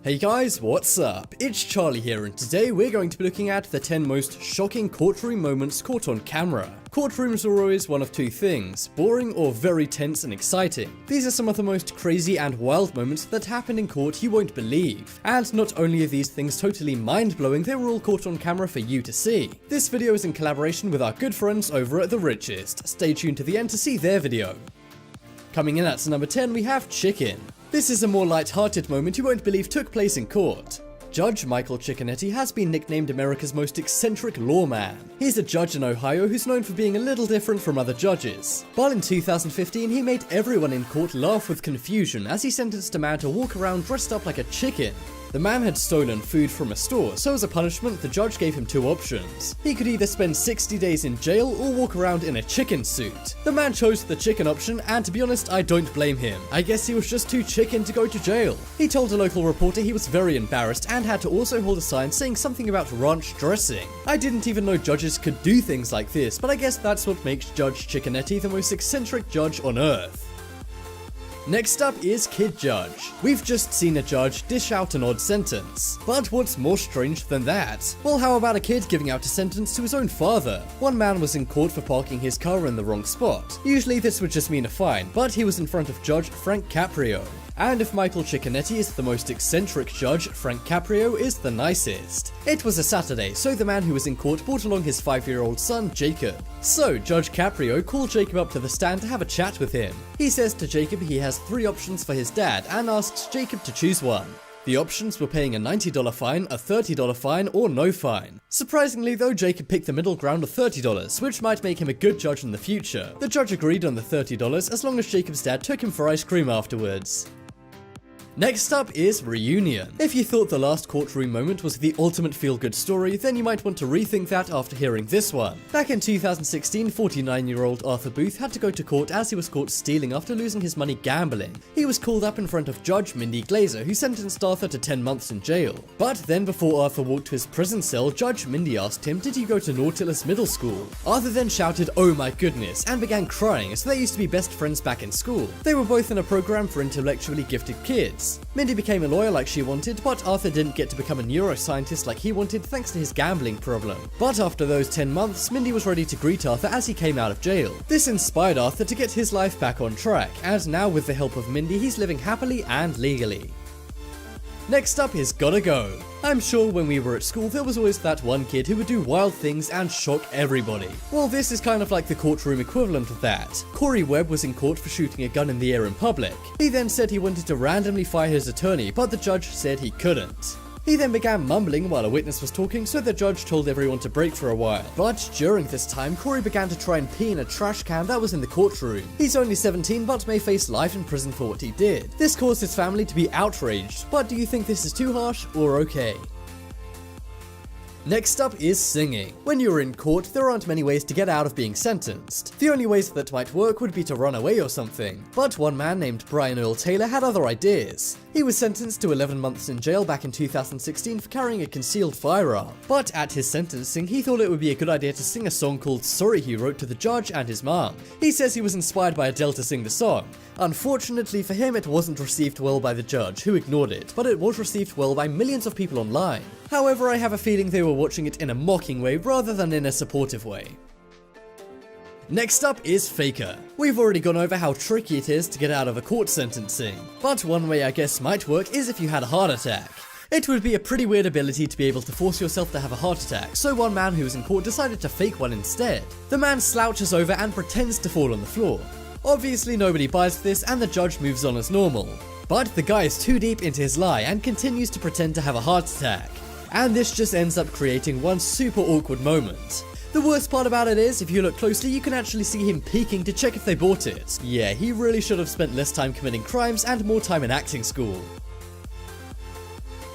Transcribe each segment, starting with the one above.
Hey guys, what's up? It's Charlie here, and today we're going to be looking at the 10 most shocking courtroom moments caught on camera. Courtrooms are always one of two things, boring or very tense and exciting. These are some of the most crazy and wild moments that happened in court you won't believe. And not only are these things totally mind-blowing, they were all caught on camera for you to see. This video is in collaboration with our good friends over at The Richest. Stay tuned to the end to see their video. Coming in at number 10, we have Chicken. This is a more light-hearted moment you won't believe took place in court. Judge Michael Cicconetti has been nicknamed America's most eccentric lawman. He's a judge in Ohio who's known for being a little different from other judges. But in 2015, he made everyone in court laugh with confusion as he sentenced a man to walk around dressed up like a chicken. The man had stolen food from a store, so as a punishment, the judge gave him two options. He could either spend 60 days in jail or walk around in a chicken suit. The man chose the chicken option, and to be honest, I don't blame him. I guess he was just too chicken to go to jail. He told a local reporter he was very embarrassed and had to also hold a sign saying something about ranch dressing. I didn't even know judges could do things like this, but I guess that's what makes Judge Cicconetti the most eccentric judge on earth. Next up is Kid Judge. We've just seen a judge dish out an odd sentence. But what's more strange than that? Well, how about a kid giving out a sentence to his own father? One man was in court for parking his car in the wrong spot. Usually this would just mean a fine, but he was in front of Judge Frank Caprio. And if Michael Cicconetti is the most eccentric judge, Frank Caprio is the nicest. It was a Saturday, so the man who was in court brought along his 5-year-old son, Jacob. So Judge Caprio called Jacob up to the stand to have a chat with him. He says to Jacob he has 3 options for his dad and asks Jacob to choose one. The options were paying a $90 fine, a $30 fine, or no fine. Surprisingly though, Jacob picked the middle ground of $30, which might make him a good judge in the future. The judge agreed on the $30 as long as Jacob's dad took him for ice cream afterwards. Next up is Reunion. If you thought the last courtroom moment was the ultimate feel-good story, then you might want to rethink that after hearing this one. Back in 2016, 49-year-old Arthur Booth had to go to court as he was caught stealing after losing his money gambling. He was called up in front of Judge Mindy Glazer, who sentenced Arthur to 10 months in jail. But then before Arthur walked to his prison cell, Judge Mindy asked him, did you go to Nautilus Middle School? Arthur then shouted, oh my goodness, and began crying as they used to be best friends back in school. They were both in a program for intellectually gifted kids. Mindy became a lawyer like she wanted, but Arthur didn't get to become a neuroscientist like he wanted thanks to his gambling problem. But after those 10 months, Mindy was ready to greet Arthur as he came out of jail. This inspired Arthur to get his life back on track, and now with the help of Mindy, he's living happily and legally. Next up is Gotta Go. I'm sure when we were at school there was always that one kid who would do wild things and shock everybody. Well, this is kind of like the courtroom equivalent of that. Corey Webb was in court for shooting a gun in the air in public. He then said he wanted to randomly fire his attorney, but the judge said he couldn't. He then began mumbling while a witness was talking, so the judge told everyone to break for a while. But during this time, Corey began to try and pee in a trash can that was in the courtroom. He's only 17 but may face life in prison for what he did. This caused his family to be outraged, but do you think this is too harsh or okay? Next up is singing. When you're in court, there aren't many ways to get out of being sentenced. The only ways that might work would be to run away or something. But one man named Brian Earl Taylor had other ideas. He was sentenced to 11 months in jail back in 2016 for carrying a concealed firearm. But at his sentencing, he thought it would be a good idea to sing a song called Sorry he wrote to the judge and his mom. He says he was inspired by Adele to sing the song. Unfortunately for him, it wasn't received well by the judge, who ignored it, but it was received well by millions of people online. However, I have a feeling they were watching it in a mocking way rather than in a supportive way. Next up is Faker. We've already gone over how tricky it is to get out of a court sentencing, but one way I guess might work is if you had a heart attack. It would be a pretty weird ability to be able to force yourself to have a heart attack, so one man who was in court decided to fake one instead. The man slouches over and pretends to fall on the floor. Obviously nobody buys this and the judge moves on as normal. But the guy is too deep into his lie and continues to pretend to have a heart attack. And this just ends up creating one super awkward moment. The worst part about it is, if you look closely, you can actually see him peeking to check if they bought it. Yeah, he really should have spent less time committing crimes and more time in acting school.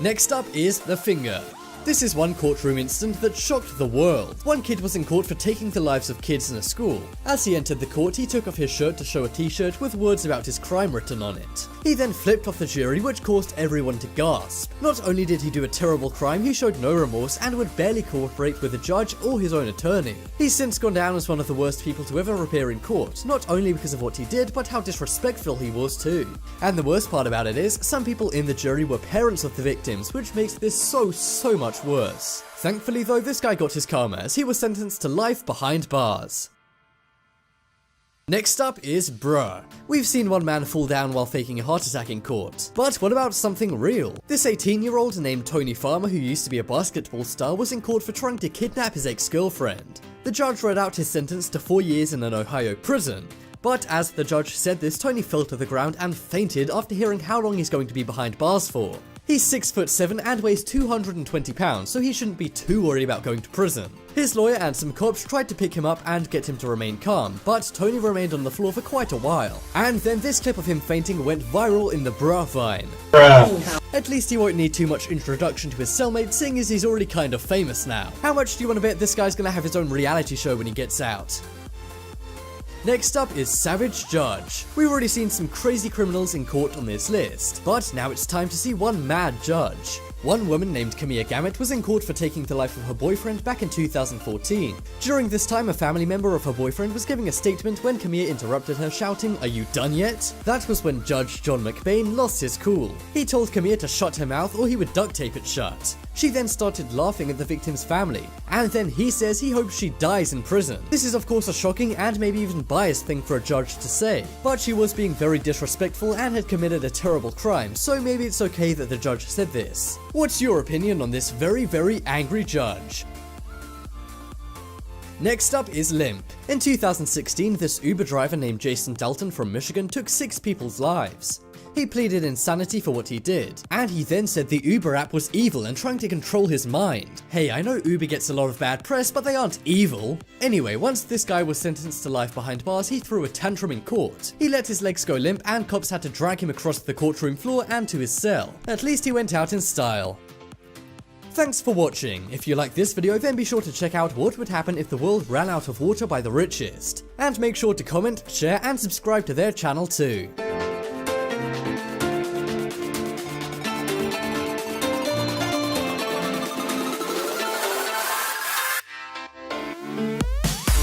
Next up is the finger. This is one courtroom incident that shocked the world. One kid was in court for taking the lives of kids in a school. As he entered the court, he took off his shirt to show a t-shirt with words about his crime written on it. He then flipped off the jury, which caused everyone to gasp. Not only did he do a terrible crime, he showed no remorse and would barely cooperate with the judge or his own attorney. He's since gone down as one of the worst people to ever appear in court, not only because of what he did, but how disrespectful he was too. And the worst part about it is, some people in the jury were parents of the victims, which makes this so much worse. Thankfully though, this guy got his karma as he was sentenced to life behind bars. Next up is Bruh. We've seen one man fall down while faking a heart attack in court. But what about something real? This 18-year-old named Tony Farmer, who used to be a basketball star, was in court for trying to kidnap his ex-girlfriend. The judge read out his sentence to 4 years in an Ohio prison. But as the judge said this, Tony fell to the ground and fainted after hearing how long he's going to be behind bars for. He's 6'7" and weighs 220 pounds, so he shouldn't be too worried about going to prison. His lawyer and some cops tried to pick him up and get him to remain calm, but Tony remained on the floor for quite a while. And then this clip of him fainting went viral in the Bruh Vine. At least he won't need too much introduction to his cellmate, seeing as he's already kind of famous now. How much do you want to bet this guy's gonna have his own reality show when he gets out? Next up is Savage Judge. We've already seen some crazy criminals in court on this list, but now it's time to see one mad judge. One woman named Camilla Gamet was in court for taking the life of her boyfriend back in 2014. During this time, a family member of her boyfriend was giving a statement when Camilla interrupted her, shouting, "Are you done yet?" That was when Judge John McBain lost his cool. He told Camilla to shut her mouth or he would duct tape it shut. She then started laughing at the victim's family, and then he says he hopes she dies in prison. This is of course a shocking and maybe even biased thing for a judge to say, but she was being very disrespectful and had committed a terrible crime, so maybe it's okay that the judge said this. What's your opinion on this very angry judge? Next up is Limp. In 2016, this Uber driver named Jason Dalton from Michigan took 6 people's lives. He pleaded insanity for what he did, and he then said the Uber app was evil and trying to control his mind. Hey, I know Uber gets a lot of bad press, but they aren't evil. Anyway, once this guy was sentenced to life behind bars, he threw a tantrum in court. He let his legs go limp and cops had to drag him across the courtroom floor and to his cell. At least he went out in style. Thanks for watching. If you like this video, then be sure to check out what would happen if the world ran out of water by the richest. And make sure to comment, share, and subscribe to their channel too.